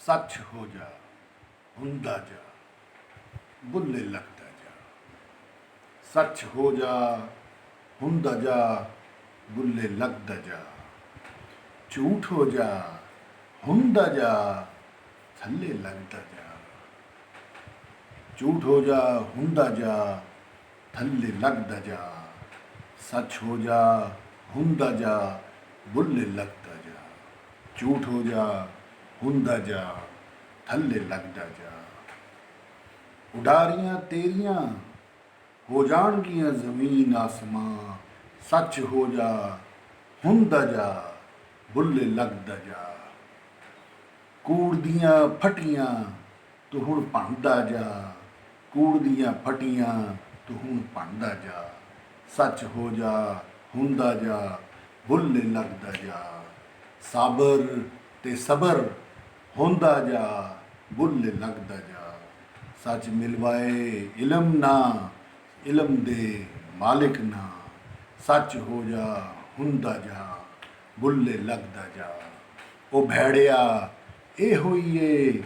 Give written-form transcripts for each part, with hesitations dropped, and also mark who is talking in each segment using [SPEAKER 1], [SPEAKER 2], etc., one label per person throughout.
[SPEAKER 1] ਸੱਚ ਹੋ ਜਾ, ਹੁੰਦਾ ਜਾ, ਬੁੱਲੇ ਲੱਗਦਾ ਜਾ। ਸੱਚ ਹੋ ਜਾ, ਹੁੰਦਾ ਜਾ, ਬੁੱਲੇ ਲੱਗਦਾ ਜਾ। ਝੂਠ ਹੋ ਜਾ, ਹੁੰਦਾ ਜਾ, ਥੱਲੇ ਲੱਗਦਾ ਜਾ। ਝੂਠ ਹੋ ਜਾ, ਹੁੰਦਾ ਜਾ, ਥੱਲੇ ਲੱਗਦਾ ਜਾ। ਸੱਚ ਹੋ ਜਾ, ਹੁੰਦਾ ਜਾ, ਬੁੱਲੇ ਲੱਗਦਾ ਜਾ। ਝੂਠ ਹੋ ਜਾ, ਹੁੰਦਾ ਜਾ, ਥੱਲੇ ਲੱਗਦਾ ਜਾ। ਉਡਾਰੀਆਂ ਤੇਰੀਆਂ ਹੋ ਜਾਣਗੀਆਂ ਜ਼ਮੀਨ ਆਸਮਾਂ। ਸੱਚ ਹੋ ਜਾ, ਹੁੰਦਾ ਜਾ, ਬੁੱਲੇ ਲੱਗਦਾ ਜਾ। ਕੂੜ ਦੀਆਂ ਫਟੀਆਂ ਤੂੰ ਹੁਣ ਭੰਨਦਾ ਜਾ। ਕੂੜ ਦੀਆਂ ਫਟੀਆਂ ਤੂੰ ਹੁਣ ਭੰਨਦਾ ਜਾ। ਸੱਚ ਹੋ ਜਾ, ਹੁੰਦਾ ਜਾ, ਬੁੱਲੇ ਲੱਗਦਾ ਜਾ। ਸਾਬਰ ਤੇ ਸਬਰ ਹੁੰਦਾ ਜਾ, ਬੁੱਲੇ ਲੱਗਦਾ ਜਾ। ਸੱਚ ਮਿਲਵਾਏ ਇਲਮ ਨਾ, ਇਲਮ ਦੇ ਮਾਲਿਕ ਨਾ। ਸੱਚ ਹੋ ਜਾ, ਹੁੰਦਾ ਜਾ, ਬੁੱਲੇ ਲੱਗਦਾ ਜਾ। ਉਹ ਭੈੜਿਆ ਇਹੋ ਹੀ ਏ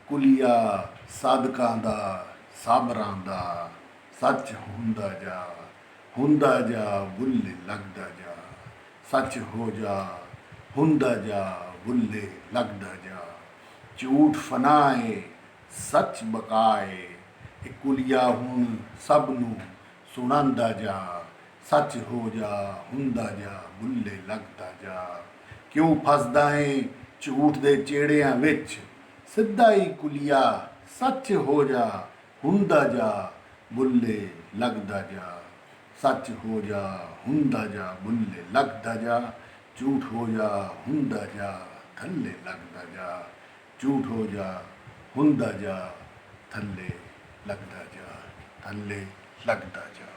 [SPEAKER 1] ਕੁਲੀਆ ਸਾਧਕਾਂ ਦਾ, ਸਾਬਰਾਂ ਦਾ। ਸੱਚ ਹੁੰਦਾ ਜਾ, ਬੁੱਲੇ ਲੱਗਦਾ ਜਾ। ਸੱਚ ਹੋ ਜਾ, ਹੁੰਦਾ ਜਾ, ਬੁੱਲੇ ਲੱਗਦਾ ਜਾ। ਝੂਠ ਫਨਾਏ, ਸੱਚ ਬਕਾਏ। ਇਹ ਕੁਲੀਆ ਹੁਣ ਸਭ ਨੂੰ ਸੁਣਾਉਂਦਾ ਜਾ। ਸੱਚ ਹੋ ਜਾ, ਹੁੰਦਾ ਜਾ, ਬੁੱਲੇ ਲੱਗਦਾ ਜਾ। ਕਿਉਂ ਫਸਦਾ ਏ ਝੂਠ ਦੇ ਚੇੜਿਆਂ ਵਿੱਚ। ਸਿੱਧਾ ਹੀ ਕੁਲੀਆ ਸੱਚ ਹੋ ਜਾ, ਹੁੰਦਾ ਜਾ, ਬੁੱਲੇ ਲੱਗਦਾ ਜਾ। ਸੱਚ ਹੋ ਜਾ, ਹੁੰਦਾ ਜਾ, ਬੁੱਲੇ ਲੱਗਦਾ ਜਾ। ਝੂਠ ਹੋ ਜਾ, ਹੁੰਦਾ ਜਾ, ਥੱਲੇ ਲੱਗਦਾ ਜਾ। ਝੂਠ ਹੋ ਜਾ, ਹੁੰਦਾ ਜਾ, ਥੱਲੇ ਲੱਗਦਾ ਜਾ, ਥੱਲੇ ਲੱਗਦਾ ਜਾ।